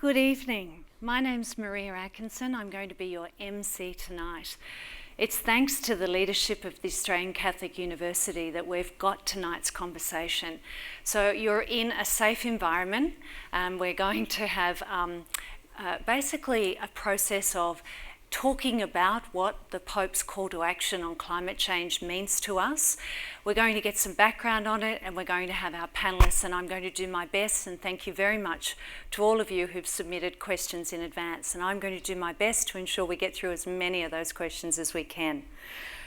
Good evening. My name's Maria Atkinson. I'm going to be your MC tonight. It's thanks to the leadership of the Australian Catholic University that we've got tonight's conversation. So you're in a safe environment. We're going to have basically a process of talking about what the Pope's call to action on climate change means to us. We're going to get some background on it, and we're going to have our panellists, and I'm going to do my best, and thank you very much to all of you who've submitted questions in advance, and I'm going to do my best to ensure we get through as many of those questions as we can.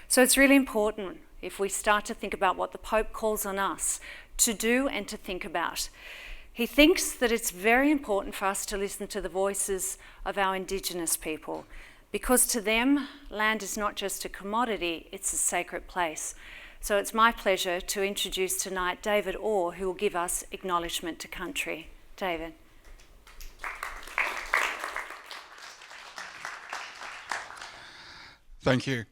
So it's really important if we start to think about what the Pope calls on us to do and to think about. He thinks that it's very important for us to listen to the voices of our Indigenous people, because to them, land is not just a commodity, it's a sacred place. So it's my pleasure to introduce tonight David Orr, who will give us acknowledgement to country. David. Thank you.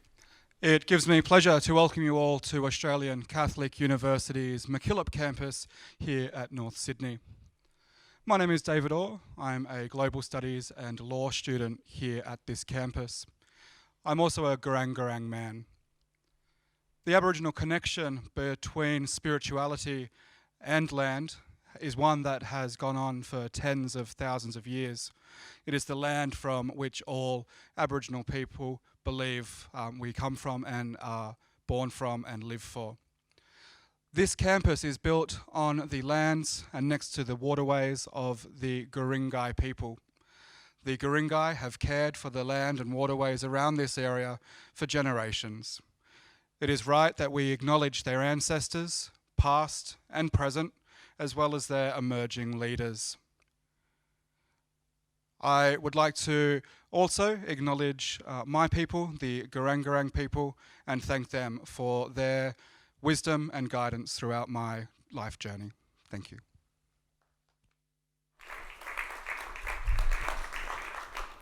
It gives me pleasure to welcome you all to Australian Catholic University's MacKillop campus here at North Sydney. My name is David Orr. I'm a Global Studies and Law student here at this campus. I'm also a Gurang man. The Aboriginal connection between spirituality and land is one that has gone on for tens of thousands of years. It is the land from which all Aboriginal people believe we come from and are born from and live for. This campus is built on the lands and next to the waterways of the Guringai people. The Guringai have cared for the land and waterways around this area for generations. It is right that we acknowledge their ancestors, past and present, as well as their emerging leaders. I would like to also acknowledge my people, the Gurang people, and thank them for their wisdom and guidance throughout my life journey. Thank you.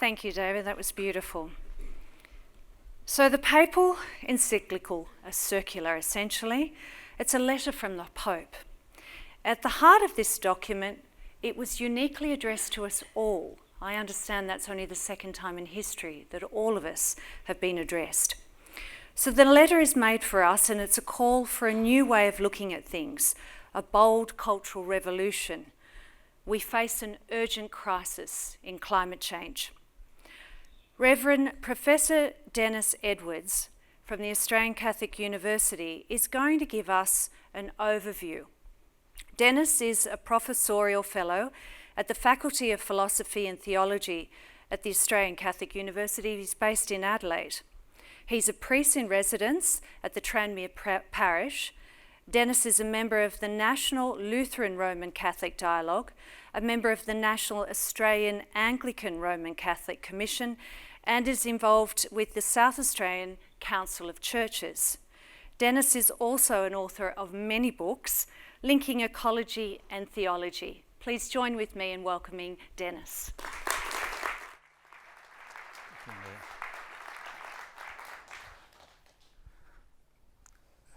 Thank you, David. That was beautiful. So the papal encyclical, a circular essentially, it's a letter from the Pope. At the heart of this document, it was uniquely addressed to us all. I understand that's only the second time in history that all of us have been addressed. So the letter is made for us, and it's a call for a new way of looking at things, a bold cultural revolution. We face an urgent crisis in climate change. Reverend Professor Dennis Edwards from the Australian Catholic University is going to give us an overview. Dennis is a professorial fellow at the Faculty of Philosophy and Theology at the Australian Catholic University. He's based in Adelaide. He's a priest in residence at the Tranmere Parish. Dennis is a member of the National Lutheran Roman Catholic Dialogue, a member of the National Australian Anglican Roman Catholic Commission, and is involved with the South Australian Council of Churches. Dennis is also an author of many books linking ecology and theology. Please join with me in welcoming Dennis.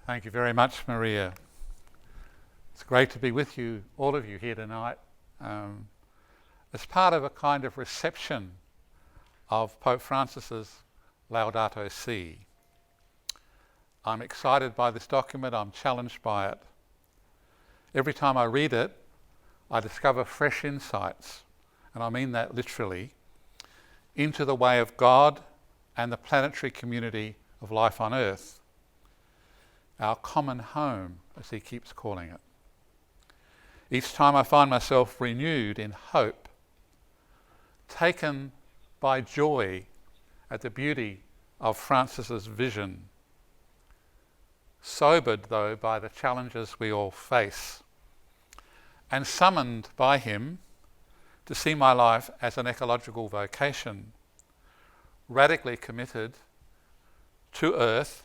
Thank you very much, Maria. It's great to be with you, all of you here tonight, as part of a kind of reception of Pope Francis's Laudato Si. I'm excited by this document, I'm challenged by it. Every time I read it, I discover fresh insights, and I mean that literally, into the way of God and the planetary community of life on Earth. Our common home, as he keeps calling it. Each time I find myself renewed in hope, taken by joy at the beauty of Francis's vision, sobered though by the challenges we all face, and summoned by him to see my life as an ecological vocation, radically committed to Earth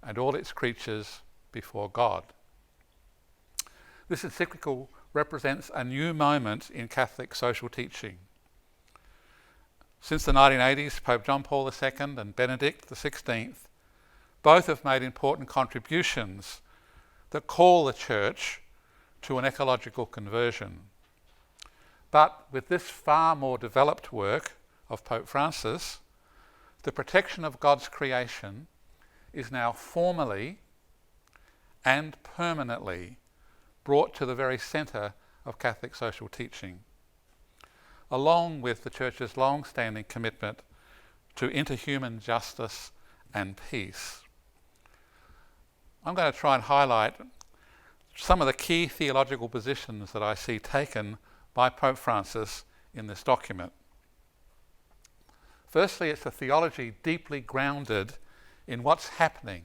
and all its creatures before God. This encyclical represents a new moment in Catholic social teaching. Since the 1980s, Pope John Paul II and Benedict XVI both have made important contributions that call the Church to an ecological conversion. But with this far more developed work of Pope Francis, the protection of God's creation is now formally and permanently brought to the very centre of Catholic social teaching, along with the Church's long-standing commitment to interhuman justice and peace. I'm going to try and highlight some of the key theological positions that I see taken by Pope Francis in this document. Firstly, it's a theology deeply grounded in what's happening.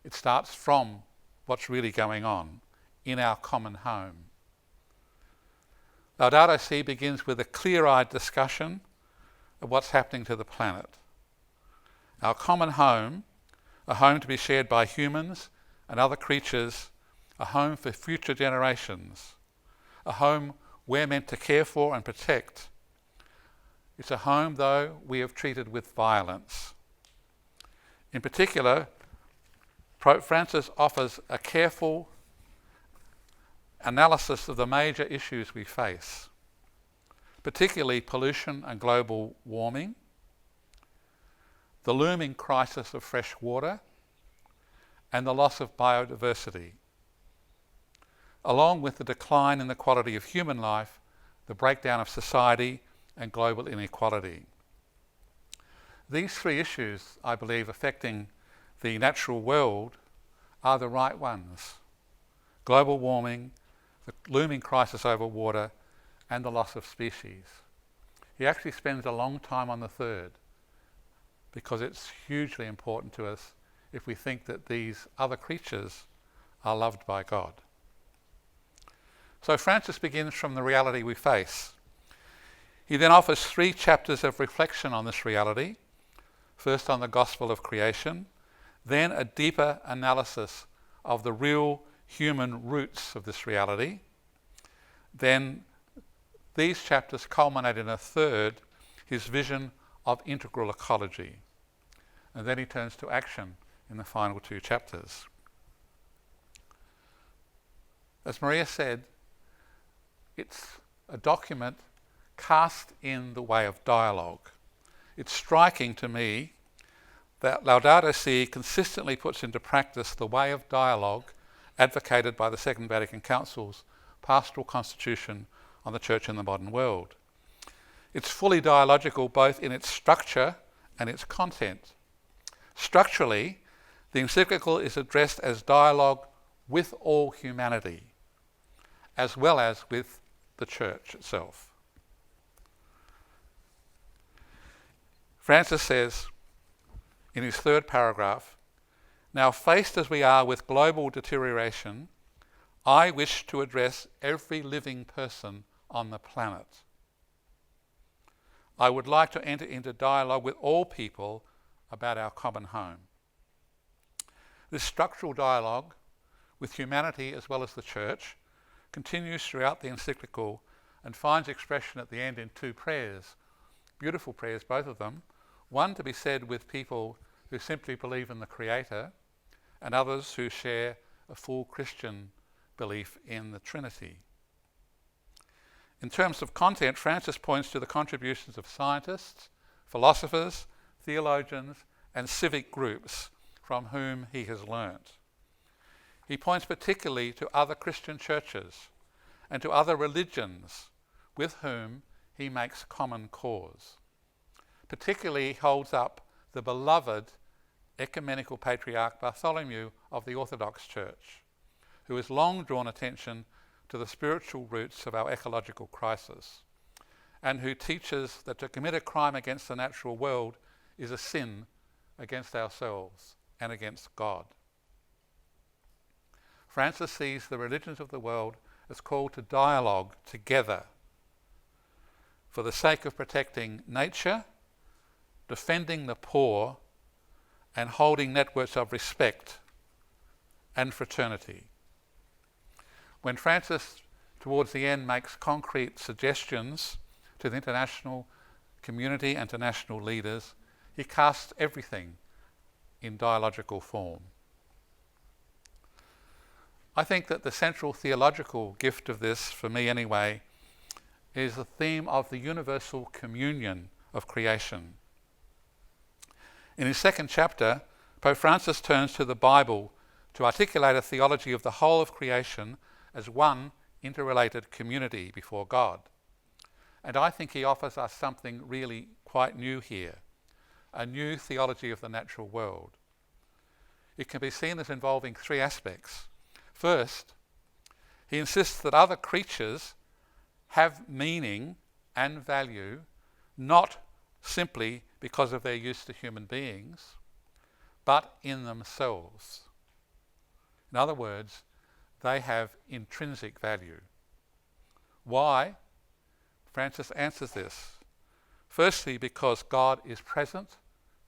It starts from what's really going on in our common home. Laudato Si begins with a clear-eyed discussion of what's happening to the planet. Our common home, a home to be shared by humans and other creatures, a home for future generations, a home we're meant to care for and protect. It's a home, though, we have treated with violence. In particular, Pope Francis offers a careful analysis of the major issues we face, particularly pollution and global warming, the looming crisis of fresh water, and the loss of biodiversity, along with the decline in the quality of human life, the breakdown of society, and global inequality. These three issues, I believe, affecting the natural world are the right ones: global warming, the looming crisis over water, and the loss of species. He actually spends a long time on the third, because it's hugely important to us if we think that these other creatures are loved by God. So Francis begins from the reality we face. He then offers 3 chapters of reflection on this reality, first on the gospel of creation, then a deeper analysis of the real human roots of this reality. Then these chapters culminate in a third, his vision of integral ecology. And then he turns to action in the final 2 chapters. As Maria said, it's a document cast in the way of dialogue. It's striking to me that Laudato Si consistently puts into practice the way of dialogue advocated by the Second Vatican Council's pastoral constitution on the Church in the modern world. It's fully dialogical both in its structure and its content. Structurally, the encyclical is addressed as dialogue with all humanity, as well as with the Church itself. Francis says in his 3rd paragraph, "Now faced as we are with global deterioration, I wish to address every living person on the planet. I would like to enter into dialogue with all people about our common home." This structural dialogue with humanity as well as the Church continues throughout the encyclical and finds expression at the end in 2 prayers, beautiful prayers, both of them, one to be said with people who simply believe in the Creator, and others who share a full Christian belief in the Trinity. In terms of content, Francis points to the contributions of scientists, philosophers, theologians, and civic groups from whom he has learnt. He points particularly to other Christian churches and to other religions with whom he makes common cause. Particularly, he holds up the beloved ecumenical patriarch Bartholomew of the Orthodox Church, who has long drawn attention to the spiritual roots of our ecological crisis, and who teaches that to commit a crime against the natural world is a sin against ourselves and against God. Francis sees the religions of the world as called to dialogue together for the sake of protecting nature, defending the poor, and holding networks of respect and fraternity. When Francis, towards the end, makes concrete suggestions to the international community and to national leaders, he casts everything in dialogical form. I think that the central theological gift of this, for me anyway, is the theme of the universal communion of creation. In his second chapter, Pope Francis turns to the Bible to articulate a theology of the whole of creation as one interrelated community before God. And I think he offers us something really quite new here, a new theology of the natural world. It can be seen as involving three aspects. First, he insists that other creatures have meaning and value, not simply because of their use to human beings, but in themselves. In other words, they have intrinsic value. Why? Francis answers this. Firstly, because God is present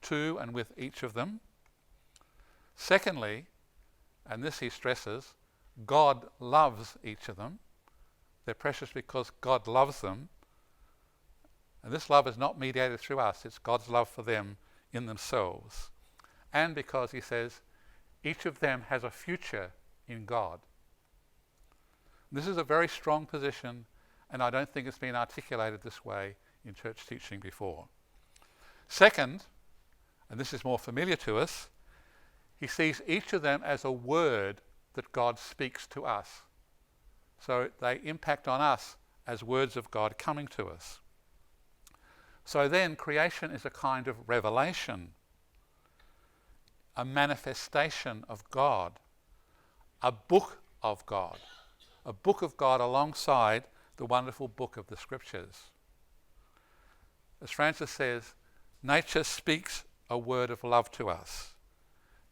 to and with each of them. Secondly, and this he stresses, God loves each of them. They're precious because God loves them. And this love is not mediated through us, it's God's love for them in themselves. And because, he says, each of them has a future in God. This is a very strong position, and I don't think it's been articulated this way in church teaching before. Second, and this is more familiar to us, he sees each of them as a word that God speaks to us. So they impact on us as words of God coming to us. So then creation is a kind of revelation, a manifestation of God, a book of God alongside the wonderful book of the Scriptures. As Francis says, nature speaks a word of love to us.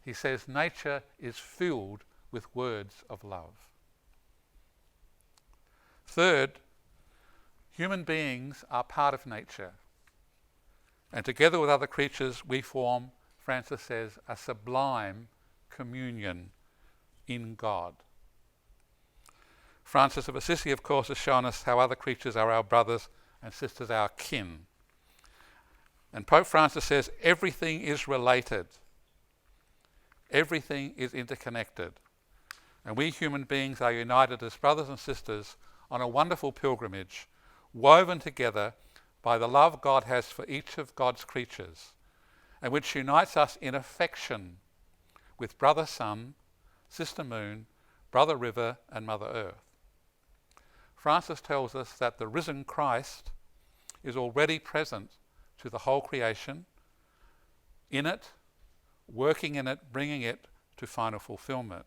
He says nature is filled with words of love. Third, human beings are part of nature. And together with other creatures, we form, Francis says, a sublime communion in God. Francis of Assisi, of course, has shown us how other creatures are our brothers and sisters, our kin. And Pope Francis says everything is related. Everything is interconnected. And we human beings are united as brothers and sisters on a wonderful pilgrimage, woven together by the love God has for each of God's creatures, and which unites us in affection with Brother Sun, Sister Moon, Brother River, and Mother Earth. Francis tells us that the risen Christ is already present to the whole creation, in it, working in it, bringing it to final fulfillment.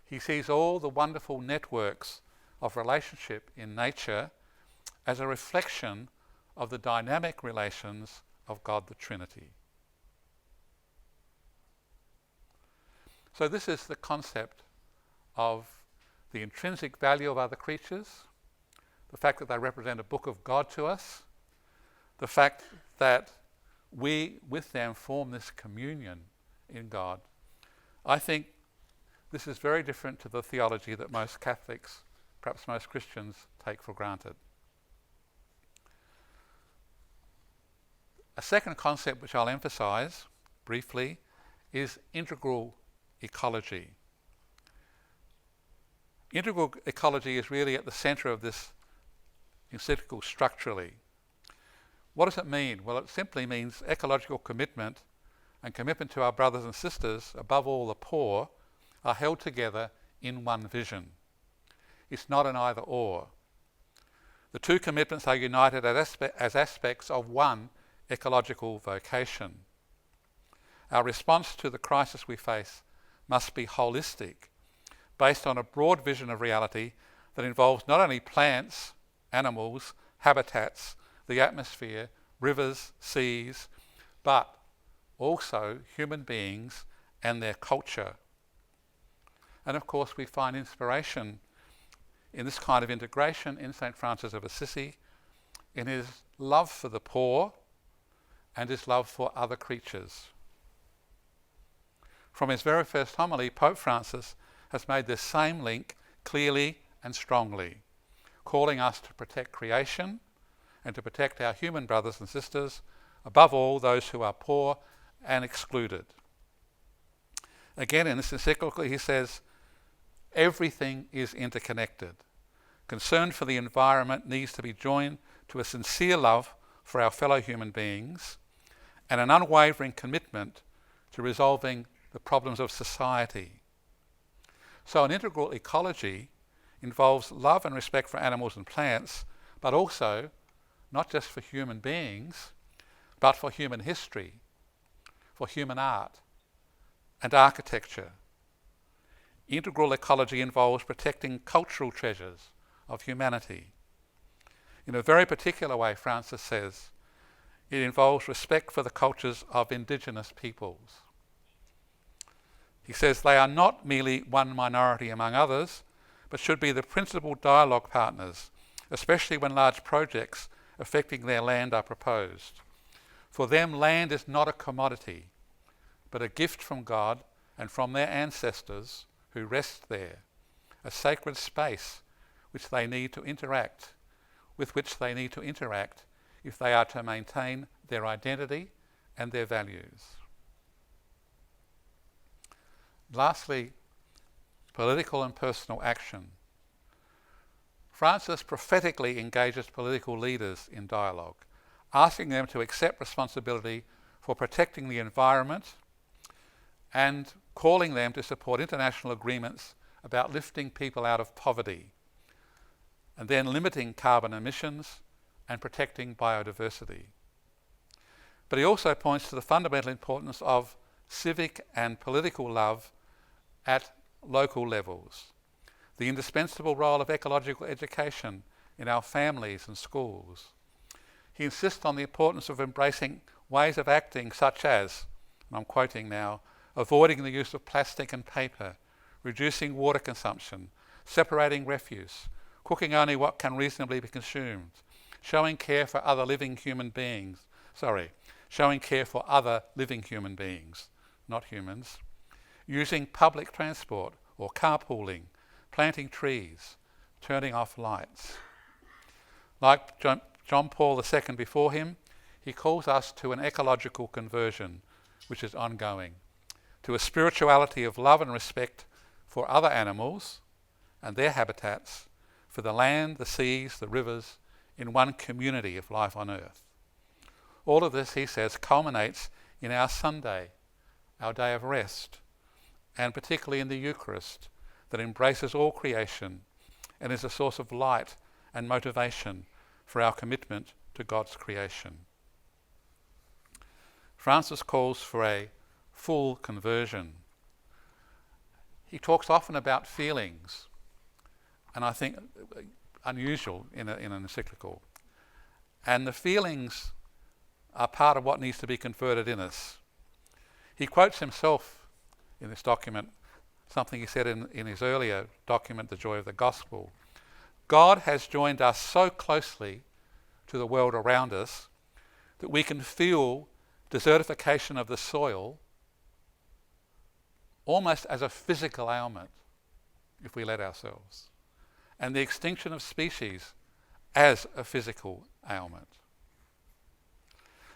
He sees all the wonderful networks of relationship in nature as a reflection of the dynamic relations of God the Trinity. So this is the concept of the intrinsic value of other creatures, the fact that they represent a book of God to us, the fact that we with them form this communion in God. I think this is very different to the theology that most Catholics, perhaps most Christians, take for granted. A second concept which I'll emphasize briefly is integral ecology. Integral ecology is really at the centre of this encyclical structurally. What does it mean? Well, it simply means ecological commitment and commitment to our brothers and sisters, above all the poor, are held together in one vision. It's not an either or. The two commitments are united as aspects of one ecological vocation. Our response to the crisis we face must be holistic, based on a broad vision of reality that involves not only plants, animals, habitats, the atmosphere, rivers, seas, but also human beings and their culture. And of course we find inspiration in this kind of integration in St. Francis of Assisi, in his love for the poor and his love for other creatures. From his very first homily, Pope Francis has made this same link clearly and strongly, calling us to protect creation and to protect our human brothers and sisters, above all those who are poor and excluded. Again, in this encyclical, he says, everything is interconnected. concern for the environment needs to be joined to a sincere love for our fellow human beings and an unwavering commitment to resolving the problems of society. So an integral ecology involves love and respect for animals and plants, but also not just for human beings, but for human history, for human art and architecture. Integral ecology involves protecting cultural treasures of humanity. In a very particular way, Francis says, it involves respect for the cultures of indigenous peoples. He says they are not merely one minority among others, but should be the principal dialogue partners, especially when large projects affecting their land are proposed. For them, land is not a commodity, but a gift from God and from their ancestors who rest there, a sacred space with which they need to interact if they are to maintain their identity and their values. Lastly, political and personal action. Francis prophetically engages political leaders in dialogue, asking them to accept responsibility for protecting the environment and calling them to support international agreements about lifting people out of poverty and then limiting carbon emissions and protecting biodiversity. But he also points to the fundamental importance of civic and political love at local levels, the indispensable role of ecological education in our families and schools. He insists on the importance of embracing ways of acting such as, and I'm quoting now, avoiding the use of plastic and paper, reducing water consumption, separating refuse, cooking only what can reasonably be consumed, showing care for other living human beings, not humans, using public transport or carpooling, planting trees, turning off lights. Like John Paul II before him, he calls us to an ecological conversion, which is ongoing, to a spirituality of love and respect for other animals and their habitats, for the land, the seas, the rivers, in one community of life on earth. All of this, he says, culminates in our Sunday, our day of rest, and particularly in the Eucharist, that embraces all creation and is a source of light and motivation for our commitment to God's creation. Francis calls for a full conversion. He talks often about feelings, and I think unusual in an encyclical. And the feelings are part of what needs to be converted in us. He quotes himself in this document, something he said in his earlier document, The Joy of the Gospel. God has joined us so closely to the world around us that we can feel desertification of the soil almost as a physical ailment, if we let ourselves, and the extinction of species as a physical ailment.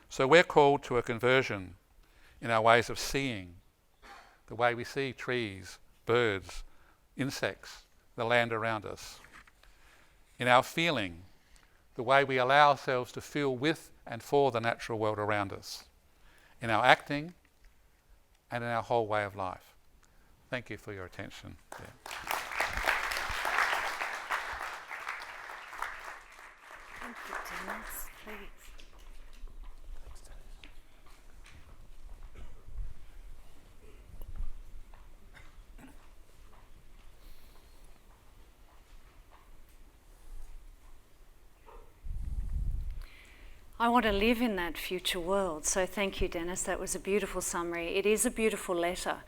So we're called to a conversion in our ways of seeing, the way we see trees, birds, insects, the land around us. In our feeling, the way we allow ourselves to feel with and for the natural world around us. In our acting and in our whole way of life. Thank you for your attention. Yeah. Thank you, Dennis. Please. I want to live in that future world. So thank you, Dennis. That was a beautiful summary. It is a beautiful letter.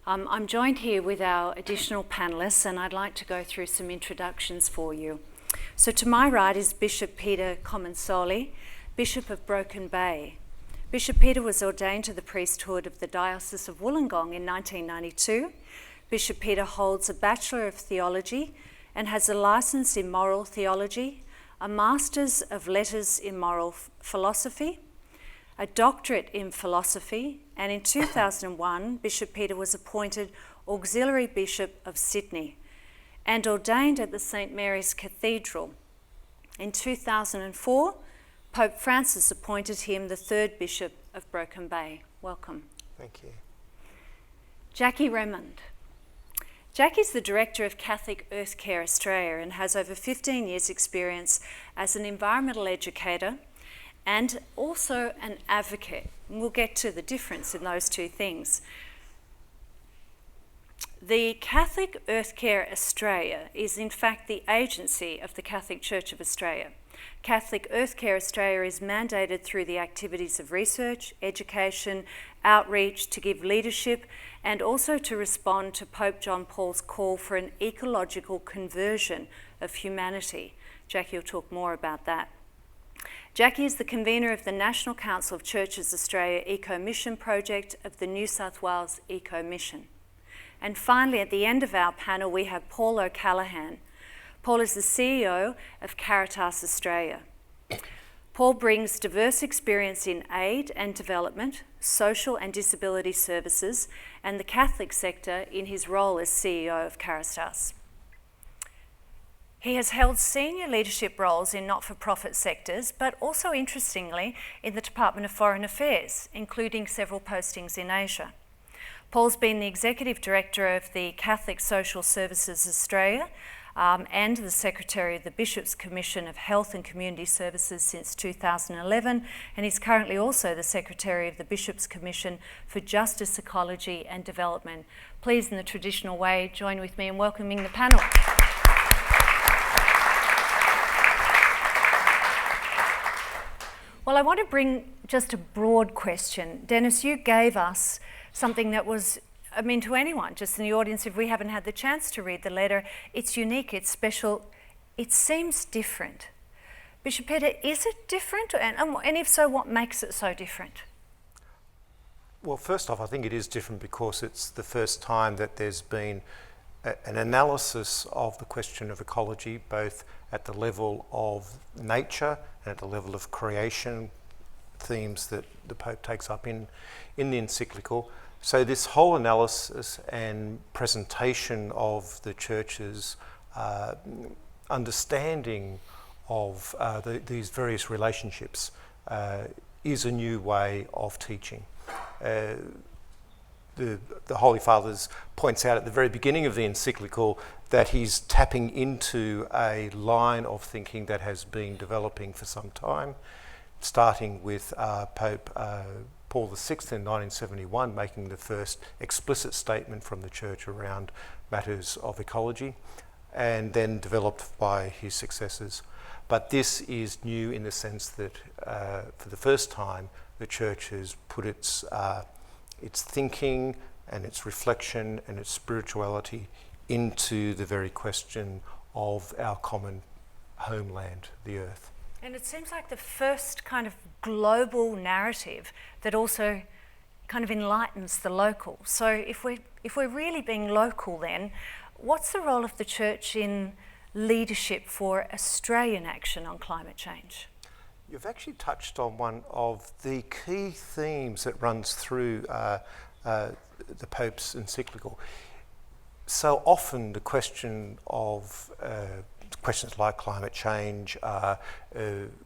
I'm joined here with our additional panellists, and I'd like to go through some introductions for you. So to my right is Bishop Peter Comensoli, Bishop of Broken Bay. Bishop Peter was ordained to the priesthood of the Diocese of Wollongong in 1992. Bishop Peter holds a Bachelor of Theology and has a licence in Moral Theology, a Master's of Letters in Moral Philosophy, a Doctorate in Philosophy, and in 2001, Bishop Peter was appointed Auxiliary Bishop of Sydney. and ordained at the St. Mary's Cathedral. In 2004, Pope Francis appointed him the third Bishop of Broken Bay. Welcome. Thank you. Jackie Remond. Jackie's the Director of Catholic Earth Care Australia and has over 15 years' experience as an environmental educator and also an advocate. And we'll get to the difference in those two things. The Catholic Earth Care Australia is in fact the agency of the Catholic Church of Australia. Catholic Earth Care Australia is mandated through the activities of research, education, outreach to give leadership and also to respond to Pope John Paul's call for an ecological conversion of humanity. Jackie will talk more about that. Jackie is the convener of the National Council of Churches Australia Eco-Mission Project of the New South Wales Eco-Mission. And finally, at the end of our panel, we have Paul O'Callaghan. Paul is the CEO of Caritas Australia. Paul brings diverse experience in aid and development, social and disability services, and the Catholic sector in his role as CEO of Caritas. He has held senior leadership roles in not-for-profit sectors, but also, interestingly, in the Department of Foreign Affairs, including several postings in Asia. Paul's been the Executive Director of the Catholic Social Services Australia and the Secretary of the Bishops' Commission of Health and Community Services since 2011, and he's currently also the Secretary of the Bishops' Commission for Justice, Ecology and Development. Please, in the traditional way, join with me in welcoming the panel. Well, I want to bring just a broad question. Dennis, you gave us something that was, to anyone just in the audience, if we haven't had the chance to read the letter, it's unique, it's special, it seems different. Bishop Peter, is it different? And if so, what makes it so different? Well, first off, I think it is different because it's the first time that there's been an analysis of the question of ecology, both at the level of nature and at the level of creation, themes that the Pope takes up in the encyclical. So this whole analysis and presentation of the Church's understanding of these various relationships is a new way of teaching. The Holy Father points out at the very beginning of the encyclical that he's tapping into a line of thinking that has been developing for some time, starting with Pope Paul VI in 1971 making the first explicit statement from the Church around matters of ecology, and then developed by his successors. But this is new in the sense that for the first time the Church has put its thinking and its reflection and its spirituality into the very question of our common homeland, the earth. And it seems like the first kind of global narrative that also kind of enlightens the local. So if we're really being local then, what's the role of the Church in leadership for Australian action on climate change? You've actually touched on one of the key themes that runs through the Pope's encyclical. So often the question of questions like climate change,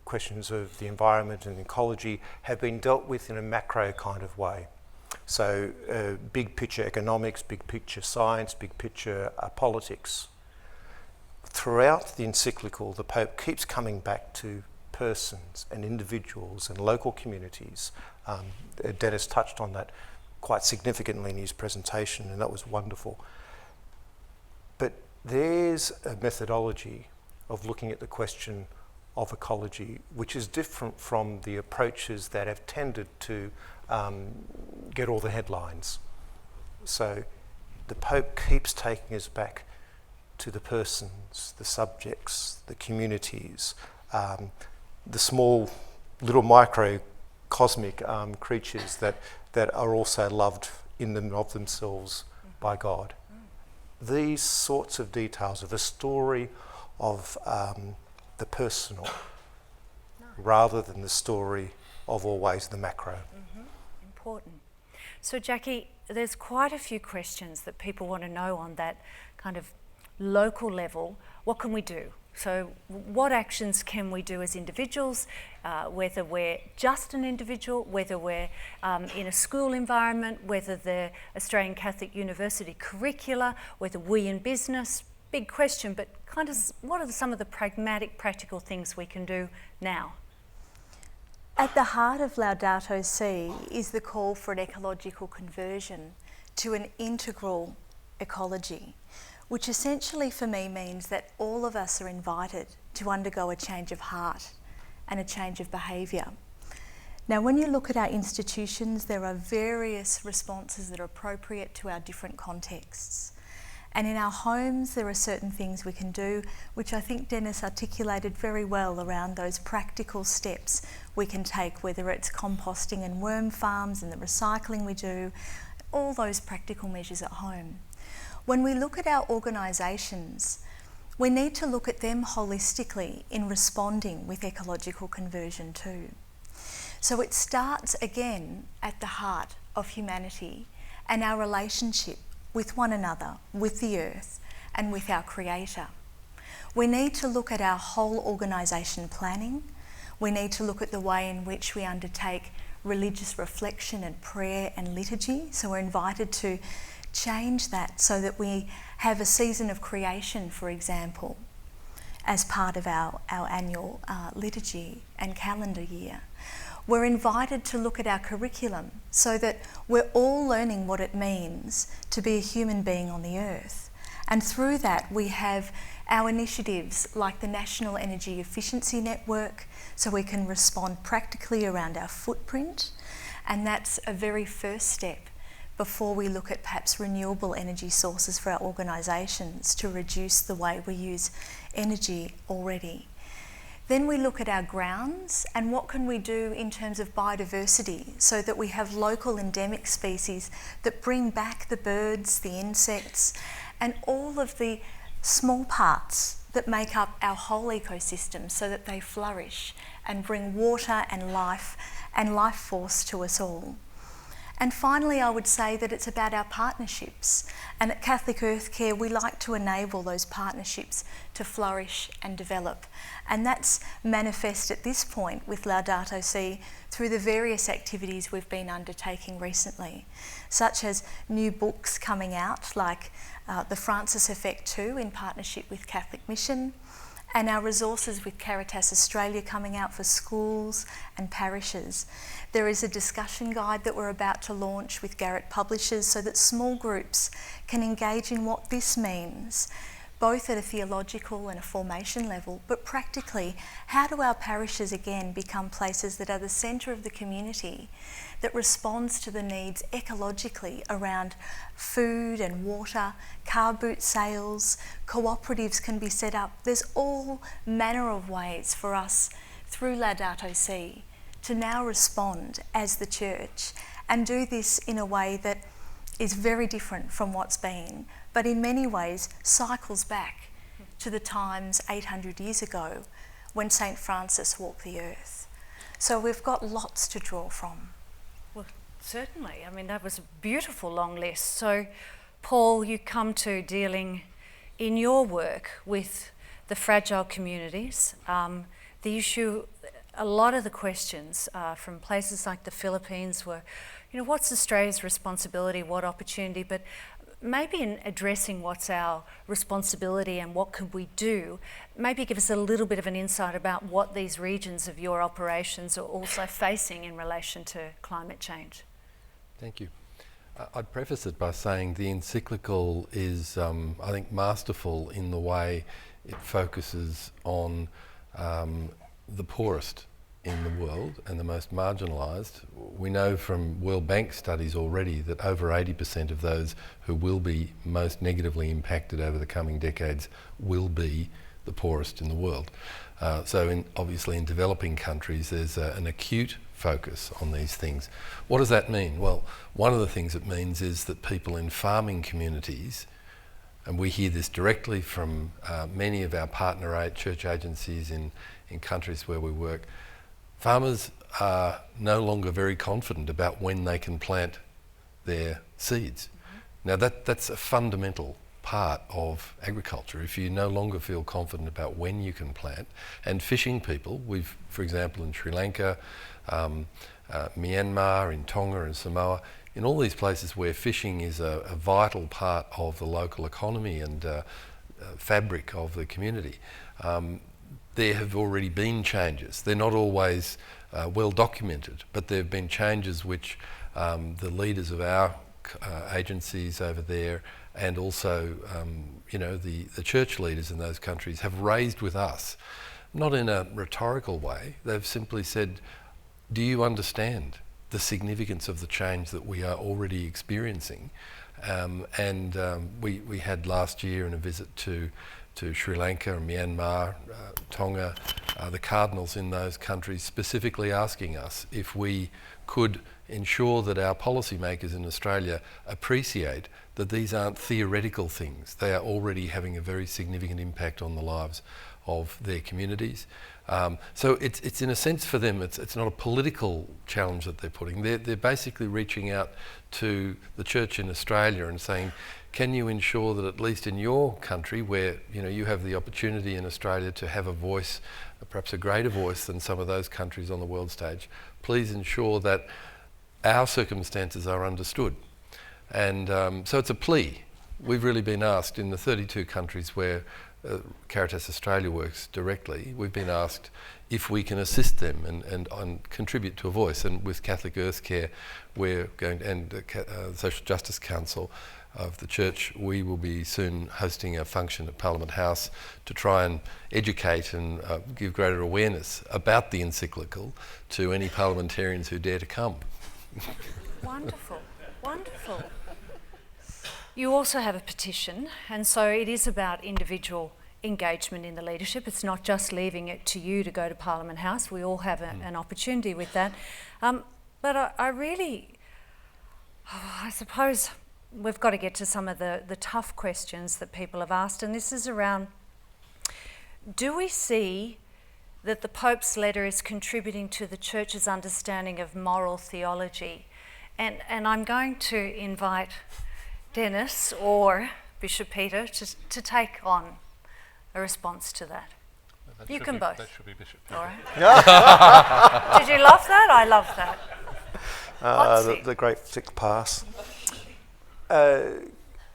questions of the environment and ecology have been dealt with in a macro kind of way. So big picture economics, big picture science, big picture politics. Throughout the encyclical, the Pope keeps coming back to persons and individuals and local communities. Dennis touched on that quite significantly in his presentation, and that was wonderful. But there's a methodology of looking at the question of ecology which is different from the approaches that have tended to get all the headlines. So the Pope keeps taking us back to the persons, the subjects, the communities, the small little microcosmic creatures that are also loved in and of themselves by God. These sorts of details of a story of the personal rather than the story of always the macro. Important. So Jackie, there's quite a few questions that people want to know on that kind of local level, what can we do? So what actions can we do as individuals, whether we're just an individual, whether we're in a school environment, whether the Australian Catholic University curricula, whether we in business, big question, but kind of what are some of the pragmatic, practical things we can do now? At the heart of Laudato Si is the call for an ecological conversion to an integral ecology, which essentially for me means that all of us are invited to undergo a change of heart and a change of behaviour. Now, when you look at our institutions, there are various responses that are appropriate to our different contexts. And in our homes, there are certain things we can do, which I think Dennis articulated very well around those practical steps we can take, whether it's composting and worm farms and the recycling we do, all those practical measures at home. When we look at our organisations, we need to look at them holistically in responding with ecological conversion too. So it starts again at the heart of humanity and our relationship with one another, with the earth, and with our Creator. We need to look at our whole organisation planning. We need to look at the way in which we undertake religious reflection and prayer and liturgy. So we're invited to change that so that we have a season of creation, for example, as part of our annual liturgy and calendar year. We're invited to look at our curriculum so that we're all learning what it means to be a human being on the earth. And through that, we have our initiatives like the National Energy Efficiency Network, so we can respond practically around our footprint. And that's a very first step before we look at perhaps renewable energy sources for our organisations to reduce the way we use energy already. Then we look at our grounds and what can we do in terms of biodiversity so that we have local endemic species that bring back the birds, the insects, and all of the small parts that make up our whole ecosystem so that they flourish and bring water and life force to us all. And finally, I would say that it's about our partnerships. And at Catholic Earth Care, we like to enable those partnerships to flourish and develop. And that's manifest at this point with Laudato Si through the various activities we've been undertaking recently, such as new books coming out like The Francis Effect 2 in partnership with Catholic Mission, and our resources with Caritas Australia coming out for schools and parishes. There is a discussion guide that we're about to launch with Garrett Publishers so that small groups can engage in what this means, both at a theological and a formation level, but practically, how do our parishes again become places that are the centre of the community, that responds to the needs ecologically around food and water, car boot sales, cooperatives can be set up. There's all manner of ways for us through Laudato Si to now respond as the Church and do this in a way that is very different from what's been, but in many ways cycles back to the times 800 years ago when St. Francis walked the earth. So we've got lots to draw from. Well, certainly. I mean, that was a beautiful long list. So, Paul, you come to dealing in your work with the fragile communities. The issue, a lot of the questions from places like the Philippines were, what's Australia's responsibility, what opportunity, but maybe in addressing what's our responsibility and what could we do, maybe give us a little bit of an insight about what these regions of your operations are also facing in relation to climate change. Thank you. I'd preface it by saying the encyclical is, I think, masterful in the way it focuses on the poorest in the world and the most marginalised. We know from World Bank studies already that over 80% of those who will be most negatively impacted over the coming decades will be the poorest in the world. So obviously in developing countries there's an acute focus on these things. What does that mean? Well, one of the things it means is that people in farming communities, and we hear this directly from many of our partner church agencies in countries where we work, farmers are no longer very confident about when they can plant their seeds. Now that's a fundamental part of agriculture. If you no longer feel confident about when you can plant, and fishing people, we've, for example, in Sri Lanka, Myanmar, in Tonga and Samoa, in all these places where fishing is a vital part of the local economy and fabric of the community, there have already been changes. They're not always well documented, but there have been changes which the leaders of our agencies over there and also the church leaders in those countries have raised with us, not in a rhetorical way. They've simply said, do you understand the significance of the change that we are already experiencing? We had last year in a visit to Sri Lanka and Myanmar, Tonga, the cardinals in those countries specifically asking us if we could ensure that our policymakers in Australia appreciate that these aren't theoretical things. They are already having a very significant impact on the lives of their communities. So it's in a sense for them, it's not a political challenge that they're putting. They're basically reaching out to the church in Australia and saying, can you ensure that at least in your country, where you have the opportunity in Australia to have a voice, perhaps a greater voice than some of those countries on the world stage, please ensure that our circumstances are understood. And so it's a plea. We've really been asked in the 32 countries where Caritas Australia works directly, we've been asked if we can assist them and contribute to a voice. And with Catholic Earth Care, we're going, and the Social Justice Council of the Church, we will be soon hosting a function at Parliament House to try and educate and give greater awareness about the encyclical to any parliamentarians who dare to come. Wonderful, wonderful. You also have a petition, and so it is about individual engagement in the leadership. It's not just leaving it to you to go to Parliament House. We all have an opportunity with that. But I suppose we've got to get to some of the tough questions that people have asked, and this is around, do we see that the Pope's letter is contributing to the Church's understanding of moral theology? And I'm going to invite Dennis or Bishop Peter to take on a response to that. You can both. That should be Bishop Peter. All right. Did you love that? I love that. The great thick pass.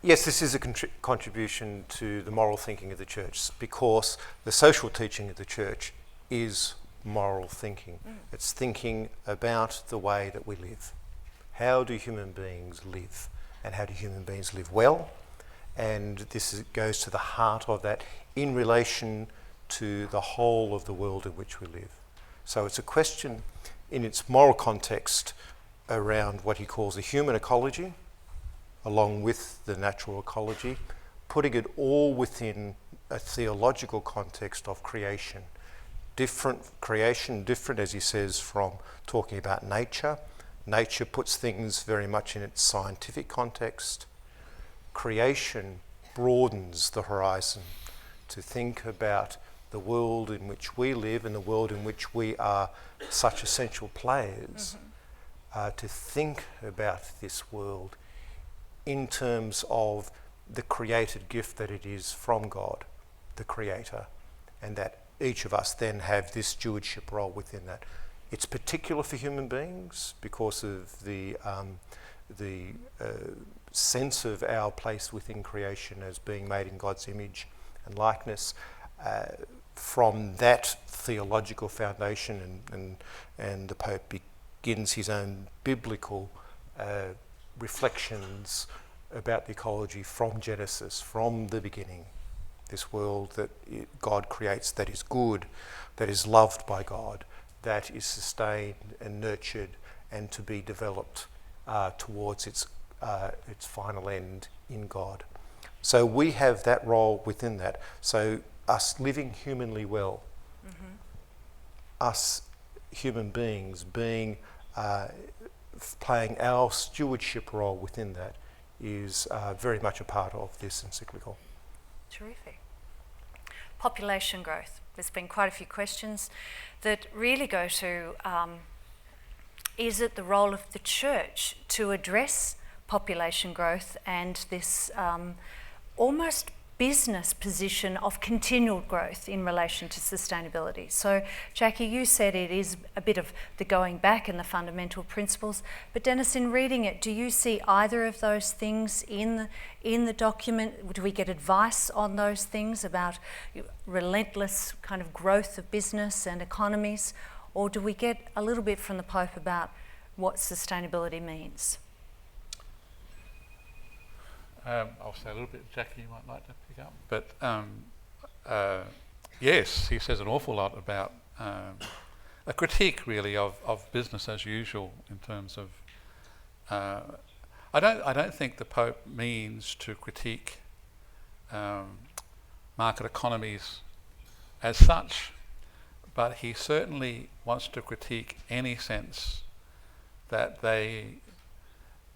Yes, this is a contribution to the moral thinking of the Church, because the social teaching of the Church is moral thinking. It's thinking about the way that we live. How do human beings live? And how do human beings live well? And this goes to the heart of that in relation to the whole of the world in which we live. So it's a question in its moral context around what he calls a human ecology, along with the natural ecology, putting it all within a theological context of creation. Different, as he says, from talking about nature. Nature puts things very much in its scientific context. Creation broadens the horizon to think about the world in which we live and the world in which we are such essential players, to think about this world in terms of the created gift that it is from God, the Creator, and that each of us then have this stewardship role within that. It's particular for human beings because of the sense of our place within creation as being made in God's image and likeness. From that theological foundation, and the Pope begins his own biblical reflections about the ecology from Genesis, from the beginning. This world that God creates that is good, that is loved by God, that is sustained and nurtured and to be developed towards its final end in God. So we have that role within that. So us living humanly well, us human beings being playing our stewardship role within that is very much a part of this encyclical. Terrific. Population growth. There's been quite a few questions that really go to, is it the role of the Church to address population growth and this almost business position of continual growth in relation to sustainability. So, Jackie, you said it is a bit of the going back and the fundamental principles, but Dennis, in reading it, do you see either of those things in the document? Do we get advice on those things about relentless kind of growth of business and economies, or do we get a little bit from the Pope about what sustainability means? I'll say a little bit, Jackie, you might like to pick up. But yes, he says an awful lot about a critique, really, of business as usual in terms of. I don't think the Pope means to critique market economies as such, but he certainly wants to critique any sense that they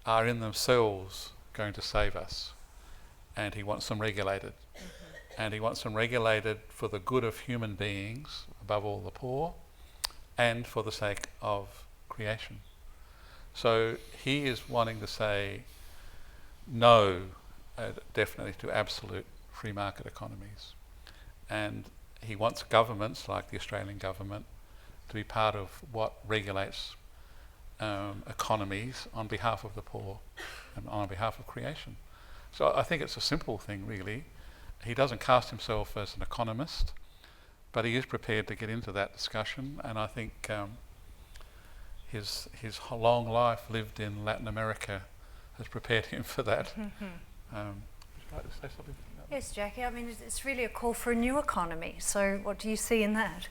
are in themselves going to save us, and he wants them regulated. And he wants them regulated for the good of human beings, above all the poor, and for the sake of creation. So he is wanting to say no, definitely, to absolute free market economies. And he wants governments like the Australian government to be part of what regulates economies on behalf of the poor and on behalf of creation. So I think it's a simple thing, really. He doesn't cast himself as an economist, but he is prepared to get into that discussion, and I think his long life lived in Latin America has prepared him for that. Would you like to say something? Yes, Jackie, I mean, it's really a call for a new economy. So what do you see in that?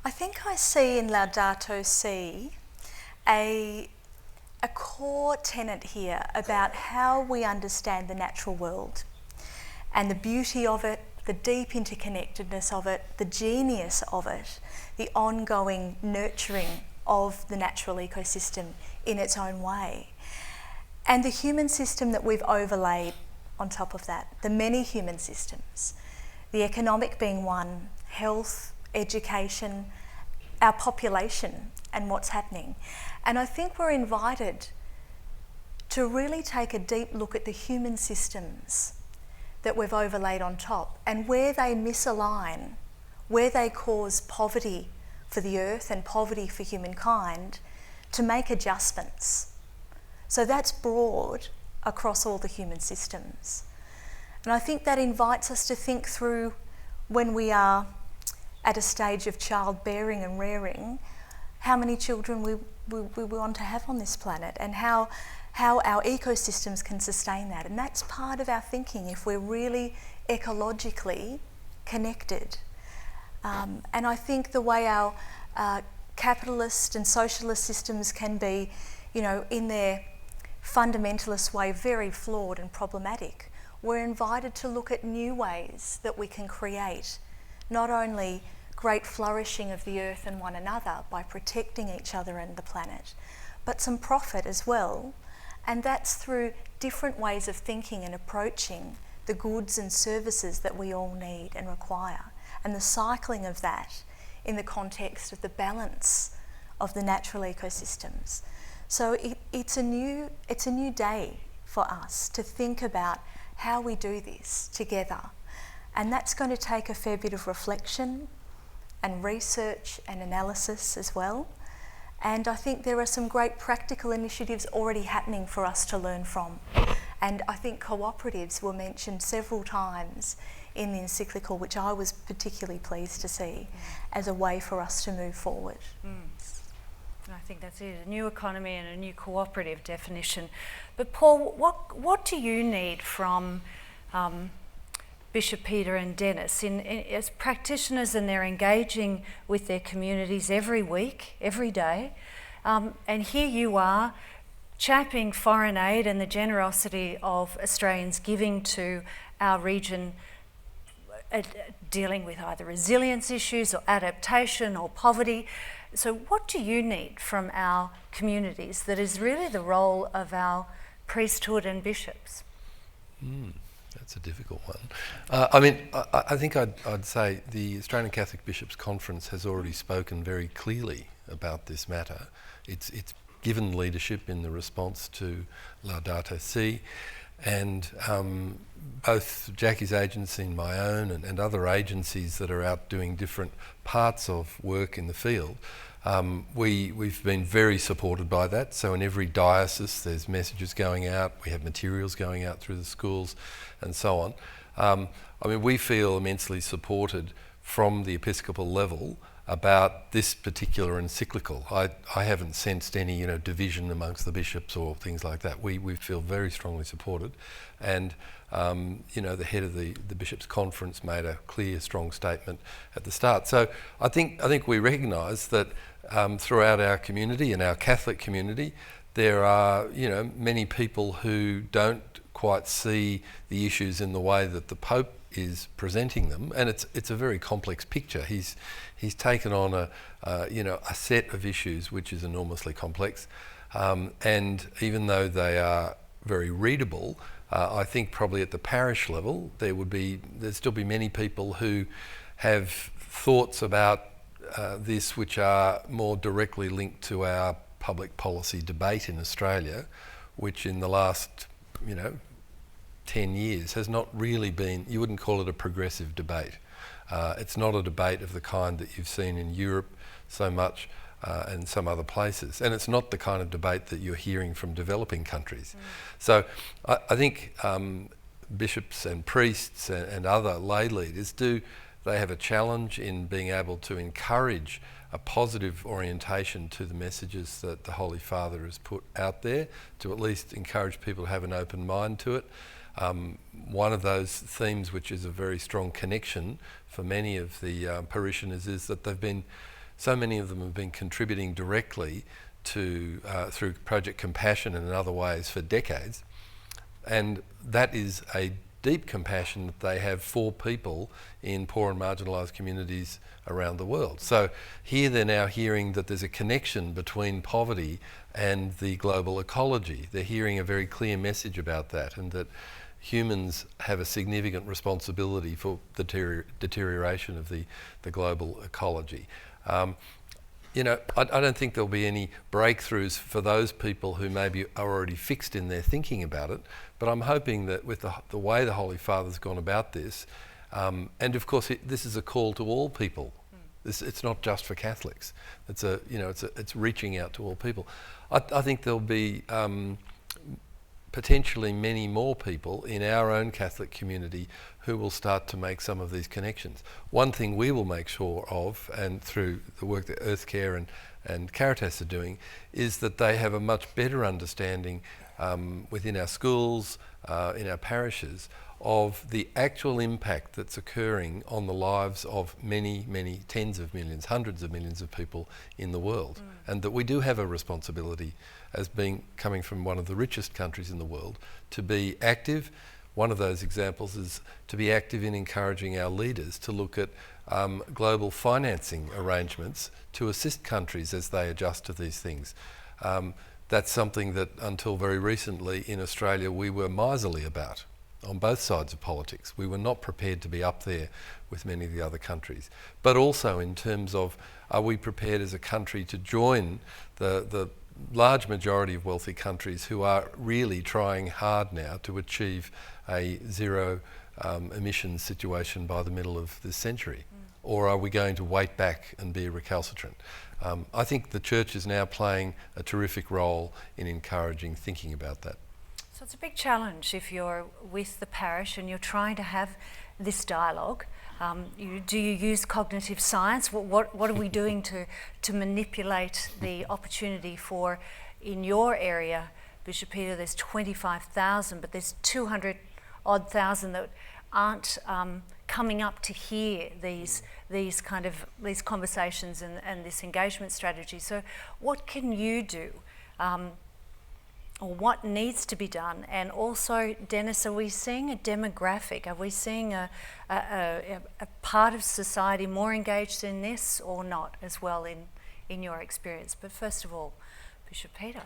I think I see in Laudato Si a core tenet here about how we understand the natural world and the beauty of it, the deep interconnectedness of it, the genius of it, the ongoing nurturing of the natural ecosystem in its own way, and the human system that we've overlaid on top of that, the many human systems, the economic being one, health, education, our population and what's happening. And I think we're invited to really take a deep look at the human systems that we've overlaid on top and where they misalign, where they cause poverty for the earth and poverty for humankind, to make adjustments. So that's broad across all the human systems. And I think that invites us to think through, when we are at a stage of childbearing and rearing, how many children we want to have on this planet, and how our ecosystems can sustain that. And that's part of our thinking if we're really ecologically connected. And I think the way our capitalist and socialist systems can be, in their fundamentalist way, very flawed and problematic, we're invited to look at new ways that we can create not only great flourishing of the earth and one another by protecting each other and the planet, but some profit as well. And that's through different ways of thinking and approaching the goods and services that we all need and require, and the cycling of that in the context of the balance of the natural ecosystems. So it's a new day for us to think about how we do this together. And that's going to take a fair bit of reflection and research and analysis as well. And I think there are some great practical initiatives already happening for us to learn from. And I think cooperatives were mentioned several times in the encyclical, which I was particularly pleased to see as a way for us to move forward. I think that's it, a new economy and a new cooperative definition. But Paul, what do you need from Bishop Peter and Dennis as practitioners, and they're engaging with their communities every week, every day, and here you are championing foreign aid and the generosity of Australians giving to our region, dealing with either resilience issues or adaptation or poverty. So what do you need from our communities that is really the role of our priesthood and bishops? That's a difficult one. I think I'd say the Australian Catholic Bishops' Conference has already spoken very clearly about this matter. It's given leadership in the response to Laudato Si, And both Jackie's agency and my own and other agencies that are out doing different parts of work in the field, we've been very supported by that. So in every diocese there's messages going out, we have materials going out through the schools and so on. I mean, we feel immensely supported from the episcopal level about this particular encyclical. I haven't sensed any division amongst the bishops or things like that. We feel very strongly supported, and the head of the bishops' conference made a clear, strong statement at the start. So I think we recognise that throughout our community and our Catholic community, there are many people who don't quite see the issues in the way that the Pope is presenting them, and it's a very complex picture. He's taken on a set of issues which is enormously complex, and even though they are very readable, I think probably at the parish level there'd still be many people who have thoughts about this which are more directly linked to our public policy debate in Australia, which in the last 10 years has not really been, you wouldn't call it a progressive debate. It's not a debate of the kind that you've seen in Europe so much and some other places. And it's not the kind of debate that you're hearing from developing countries. So I think bishops and priests and other lay leaders they have a challenge in being able to encourage a positive orientation to the messages that the Holy Father has put out there, to at least encourage people to have an open mind to it. One of those themes which is a very strong connection for many of the parishioners is that so many of them have been contributing directly to through Project Compassion and in other ways for decades, and that is a deep compassion that they have for people in poor and marginalised communities around the world. So here they're now hearing that there's a connection between poverty and the global ecology. They're hearing a very clear message about that, and that humans have a significant responsibility for the deterioration of the global ecology. I don't think there'll be any breakthroughs for those people who maybe are already fixed in their thinking about it, but I'm hoping that with the way the Holy Father's gone about this, and of course this is a call to all people. It's not just for Catholics. It's reaching out to all people. I think there'll be potentially many more people in our own Catholic community who will start to make some of these connections. One thing we will make sure of, and through the work that Earthcare and Caritas are doing, is that they have a much better understanding within our schools, in our parishes, of the actual impact that's occurring on the lives of many, many tens of millions, hundreds of millions of people in the world. And that we do have a responsibility as coming from one of the richest countries in the world to be active. One of those examples is to be active in encouraging our leaders to look at global financing arrangements to assist countries as they adjust to these things. That's something that until very recently in Australia we were miserly about on both sides of politics. We were not prepared to be up there with many of the other countries. But also in terms of, are we prepared as a country to join the large majority of wealthy countries who are really trying hard now to achieve a zero emissions situation by the middle of this century? Or are we going to wait back and be recalcitrant? I think the Church is now playing a terrific role in encouraging thinking about that. So it's a big challenge if you're with the parish and you're trying to have this dialogue. Do you use cognitive science? What are we doing to manipulate the opportunity for, in your area, Bishop Peter, there's 25,000, but there's 200-odd thousand that aren't coming up to hear these conversations and this engagement strategy. So what can you do? Or what needs to be done? And also, Dennis, are we seeing a demographic? Are we seeing a part of society more engaged in this or not as well in your experience? But first of all, Bishop Peter,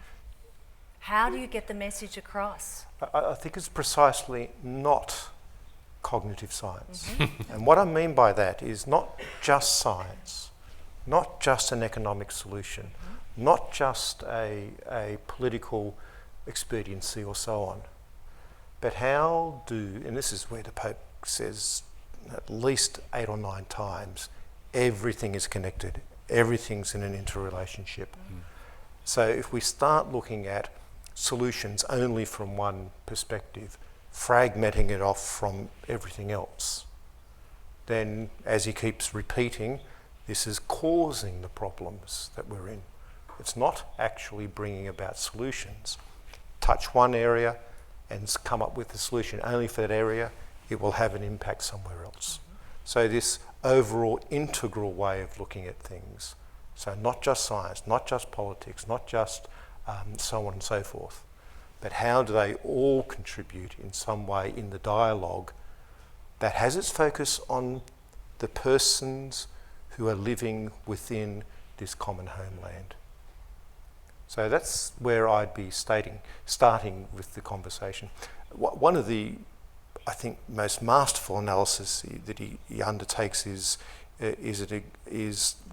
how do you get the message across? I think it's precisely not cognitive science. And what I mean by that is not just science, not just an economic solution, not just a political expediency or so on, But how do, and this is where the Pope says at least 8 or 9 times, everything is connected, everything's in an interrelationship. So if we start looking at solutions only from one perspective, fragmenting it off from everything else, then, as he keeps repeating, this is causing the problems that we're in. It's not actually bringing about solutions. Touch one area and come up with a solution only for that area, it will have an impact somewhere else. So this overall integral way of looking at things, so not just science, not just politics, not just so on and so forth, but how do they all contribute in some way in the dialogue that has its focus on the persons who are living within this common homeland. So that's where I'd be starting with the conversation. One of the, I think, most masterful analysis that he undertakes is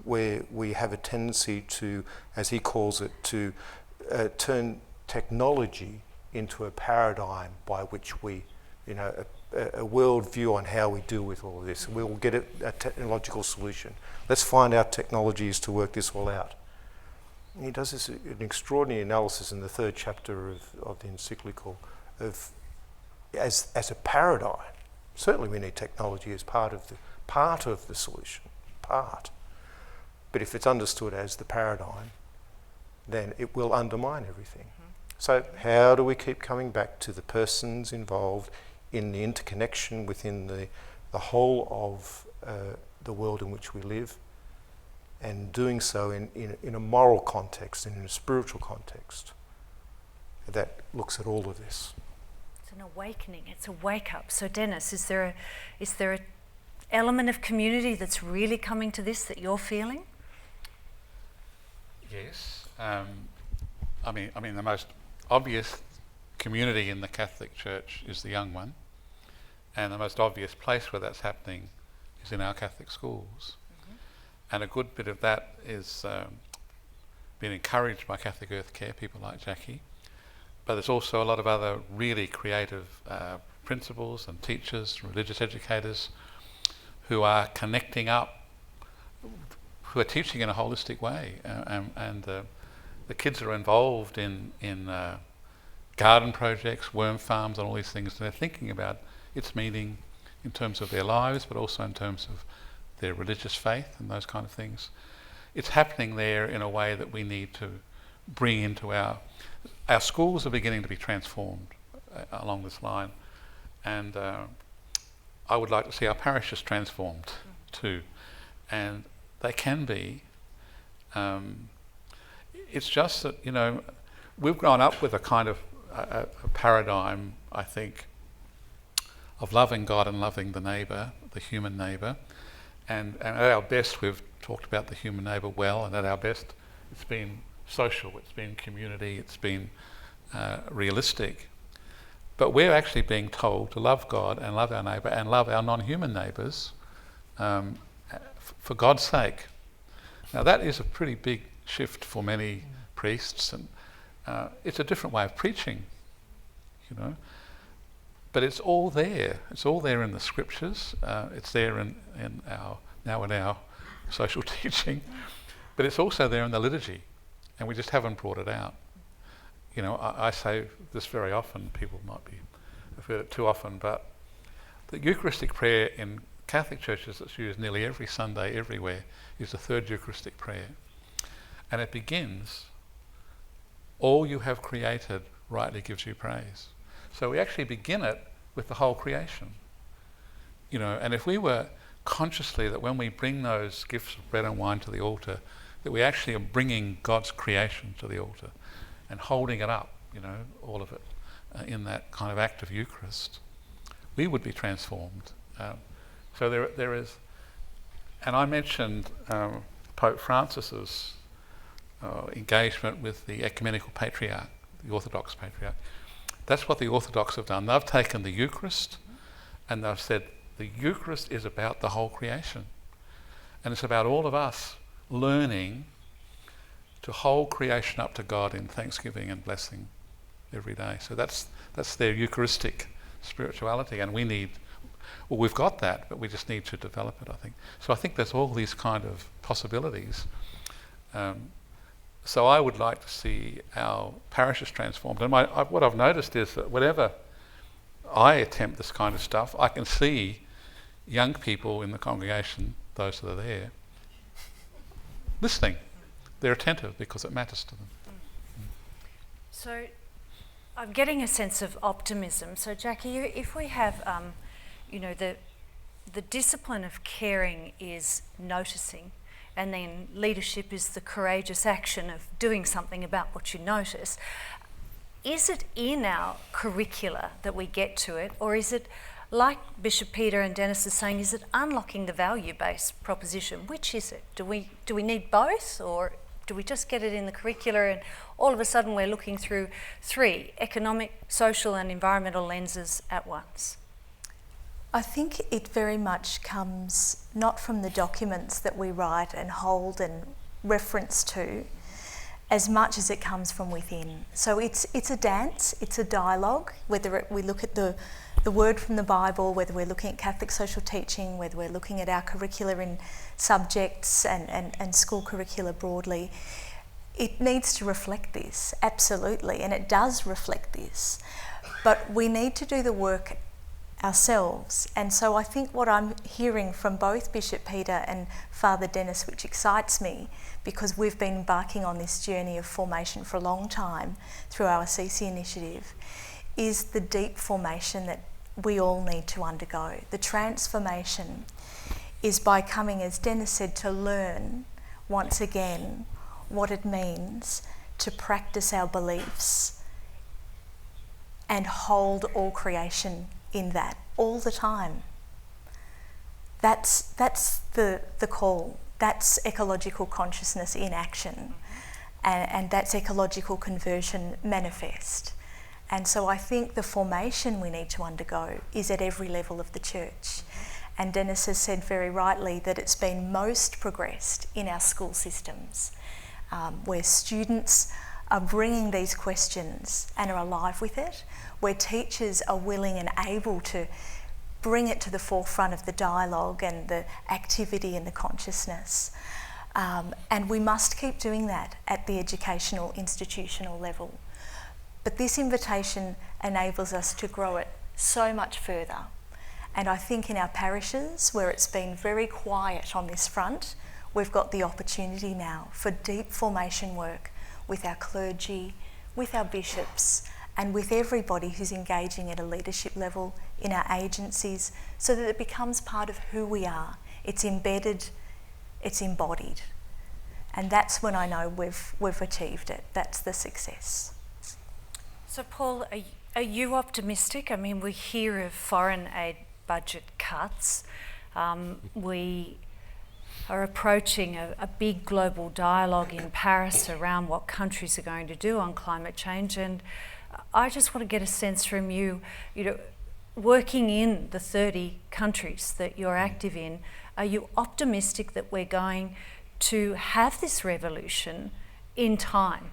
where we have a tendency to, as he calls it, to turn technology into a paradigm by which we, a world view on how we deal with all of this. We will get a technological solution. Let's find out technologies to work this all out. And he does this an extraordinary analysis in the 3rd chapter of the encyclical of as a paradigm. Certainly we need technology as part of the solution. But if it's understood as the paradigm, then it will undermine everything. So how do we keep coming back to the persons involved in the interconnection within the whole of the world in which we live, and doing so in a moral context and in a spiritual context that looks at all of this? It's an awakening, it's a wake-up. So Dennis, is there a element of community that's really coming to this that you're feeling? Yes. I mean, the most obvious community in the Catholic Church is the young one, and the most obvious place where that's happening is in our Catholic schools. And a good bit of that is being encouraged by Catholic Earth Care, people like Jackie, but there's also a lot of other really creative principals and teachers, religious educators who are connecting up, who are teaching in a holistic way, and the kids are involved in garden projects, worm farms, and all these things. And they're thinking about its meaning in terms of their lives, but also in terms of their religious faith and those kind of things. It's happening there in a way that we need to bring into our schools are beginning to be transformed along this line, and I would like to see our parishes transformed too, and they can be. It's just that we've grown up with a kind of a paradigm, I think, of loving God and loving the neighbour, the human neighbour, and at our best we've talked about the human neighbour well, and at our best it's been social, it's been community, it's been realistic. But we're actually being told to love God and love our neighbour and love our non-human neighbours for God's sake. Now that is a pretty big shift for many priests, and it's a different way of preaching, but it's all there. It's all there in the scriptures. It's there in our social teaching, but it's also there in the liturgy, and we just haven't brought it out. I say this very often. People might have heard it too often, but the Eucharistic prayer in Catholic churches that's used nearly every Sunday everywhere is the 3rd Eucharistic prayer, and it begins, "All you have created rightly gives you praise." So we actually begin it with the whole creation, and if we were consciously that when we bring those gifts of bread and wine to the altar, that we actually are bringing God's creation to the altar and holding it up, all of it in that kind of act of Eucharist, we would be transformed. So there is, and I mentioned Pope Francis's engagement with the ecumenical patriarch, the Orthodox patriarch. That's what the Orthodox have done. They've taken the Eucharist and they've said the Eucharist is about the whole creation, and it's about all of us learning to hold creation up to God in thanksgiving and blessing every day. So that's their Eucharistic spirituality, and we've got that, but we just need to develop it, I think. So I think there's all these kind of possibilities. So I would like to see our parishes transformed. And what I've noticed is that whenever I attempt this kind of stuff, I can see young people in the congregation, those that are there, listening. They're attentive because it matters to them. So I'm getting a sense of optimism. So Jackie, if we have, the discipline of caring is noticing, and then leadership is the courageous action of doing something about what you notice. Is it in our curricula that we get to it, or is it, like Bishop Peter and Dennis are saying, is it unlocking the value-based proposition? Which is it? Do we need both, or do we just get it in the curricula and all of a sudden we're looking through 3 economic, social and environmental lenses at once? I think it very much comes not from the documents that we write and hold and reference to, as much as it comes from within. So it's a dance, it's a dialogue, whether we look at the word from the Bible, whether we're looking at Catholic social teaching, whether we're looking at our curricula in subjects and school curricula broadly. It needs to reflect this, absolutely, and it does reflect this. But we need to do the work ourselves. And so I think what I'm hearing from both Bishop Peter and Father Dennis, which excites me, because we've been embarking on this journey of formation for a long time through our Assisi initiative, is the deep formation that we all need to undergo. The transformation is by coming, as Dennis said, to learn once again what it means to practice our beliefs and hold all creation in that all the time. That's the call. That's ecological consciousness in action, and that's ecological conversion manifest. And so I think the formation we need to undergo is at every level of the church. And Dennis has said very rightly that it's been most progressed in our school systems, where students are bringing these questions and are alive with it, where teachers are willing and able to bring it to the forefront of the dialogue and the activity and the consciousness. And we must keep doing that at the educational, institutional level. But this invitation enables us to grow it so much further. And I think in our parishes, where it's been very quiet on this front, we've got the opportunity now for deep formation work with our clergy, with our bishops, and with everybody who's engaging at a leadership level in our agencies, so that it becomes part of who we are. It's embedded, it's embodied. And that's when I know we've achieved it. That's the success. So Paul, are you optimistic? I mean, we hear of foreign aid budget cuts. We are approaching a big global dialogue in Paris around what countries are going to do on climate change, and I just want to get a sense from you, working in the 30 countries that you're active in, are you optimistic that we're going to have this revolution in time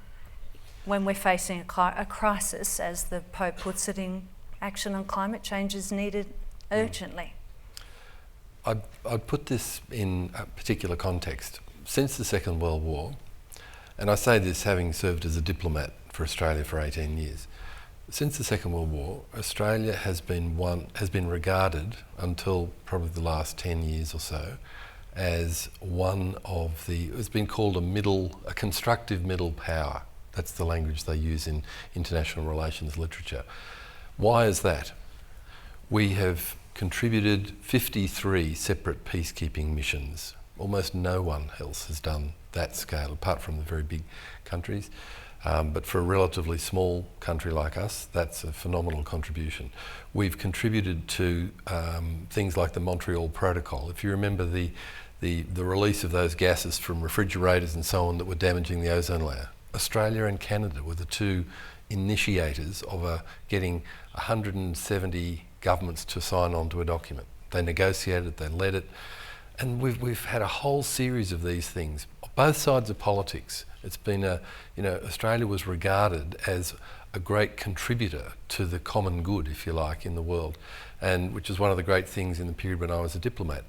when we're facing a crisis, as the Pope puts it, in action on climate change is needed urgently? I'd put this in a particular context. Since the Second World War, and I say this having served as a diplomat for Australia for 18 years, since the Second World War, Australia has been regarded, until probably the last 10 years or so, as it's been called a constructive middle power. That's the language they use in international relations literature. Why is that? We have contributed 53 separate peacekeeping missions. Almost no one else has done that scale, apart from the very big countries. But for a relatively small country like us, that's a phenomenal contribution. We've contributed to things like the Montreal Protocol. If you remember the release of those gases from refrigerators and so on that were damaging the ozone layer, Australia and Canada were the two initiators of getting 170 governments to sign on to a document. They negotiated, they led it, and we've had a whole series of these things, both sides of politics. It's been Australia was regarded as a great contributor to the common good, if you like, in the world, and which is one of the great things in the period when I was a diplomat.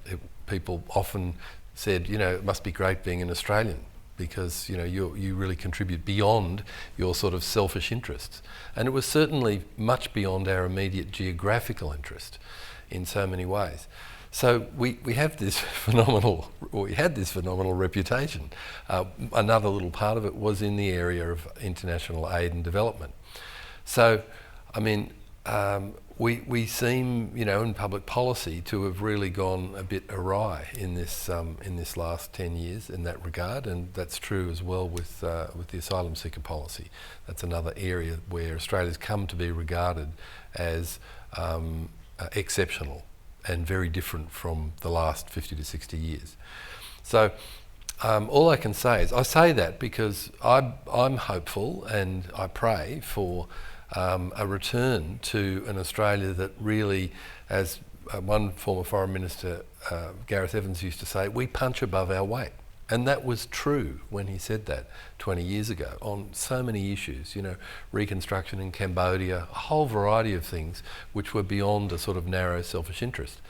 People often said, it must be great being an Australian, because you really contribute beyond your sort of selfish interests. And it was certainly much beyond our immediate geographical interest in so many ways. So we have this phenomenal reputation. Another little part of it was in the area of international aid and development. So, I mean, we seem, in public policy to have really gone a bit awry in this last 10 years in that regard, and that's true as well with the asylum seeker policy. That's another area where Australia's come to be regarded as exceptional and very different from the last 50 to 60 years. So all I can say is, I say that because I'm hopeful and I pray for a return to an Australia that really, as one former Foreign Minister, Gareth Evans, used to say, we punch above our weight. And that was true when he said that 20 years ago on so many issues, reconstruction in Cambodia, a whole variety of things which were beyond a sort of narrow selfish interest.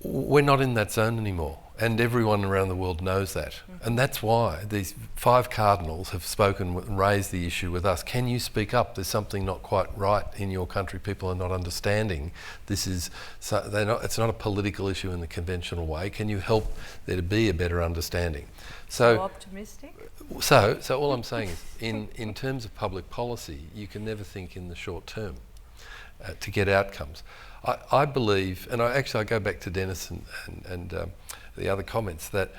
We're not in that zone anymore, and everyone around the world knows that. And that's why these 5 cardinals have spoken and raised the issue with us. Can you speak up? There's something not quite right in your country. People are not understanding. It's not a political issue in the conventional way. Can you help there to be a better understanding? So optimistic? So all I'm saying is, in terms of public policy, you can never think in the short term to get outcomes. I believe, and I go back to Dennis and the other comments, that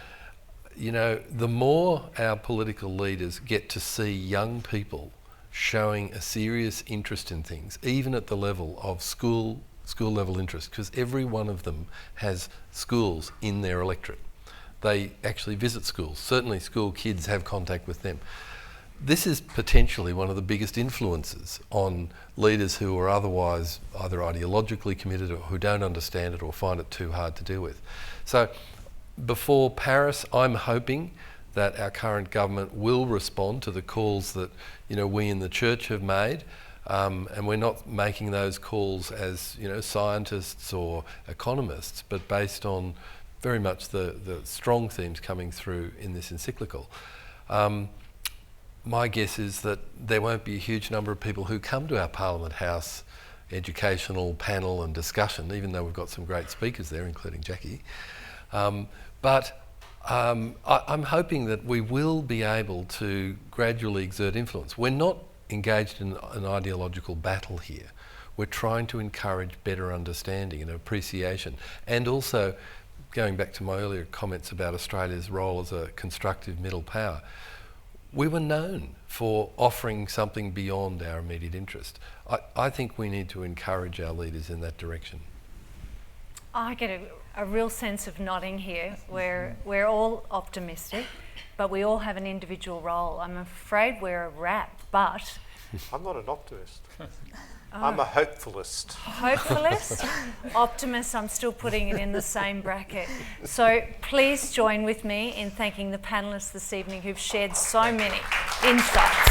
the more our political leaders get to see young people showing a serious interest in things, even at the level of school level interest, because every one of them has schools in their electorate. They actually visit schools. Certainly school kids have contact with them. This is potentially one of the biggest influences on leaders who are otherwise either ideologically committed or who don't understand it or find it too hard to deal with. So before Paris, I'm hoping that our current government will respond to the calls that we in the Church have made, and we're not making those calls as scientists or economists, but based on very much the strong themes coming through in this encyclical. My guess is that there won't be a huge number of people who come to our Parliament House educational panel and discussion, even though we've got some great speakers there, including Jackie. But I'm hoping that we will be able to gradually exert influence. We're not engaged in an ideological battle here. We're trying to encourage better understanding and appreciation, and also, going back to my earlier comments about Australia's role as a constructive middle power, we were known for offering something beyond our immediate interest. I think we need to encourage our leaders in that direction. I get a real sense of nodding here. We're all optimistic, but we all have an individual role. I'm afraid we're a wrap, but... I'm not an optimist. I'm a hopefulist. Hopefulist? Optimist, I'm still putting it in the same bracket. So please join with me in thanking the panellists this evening who've shared so many insights.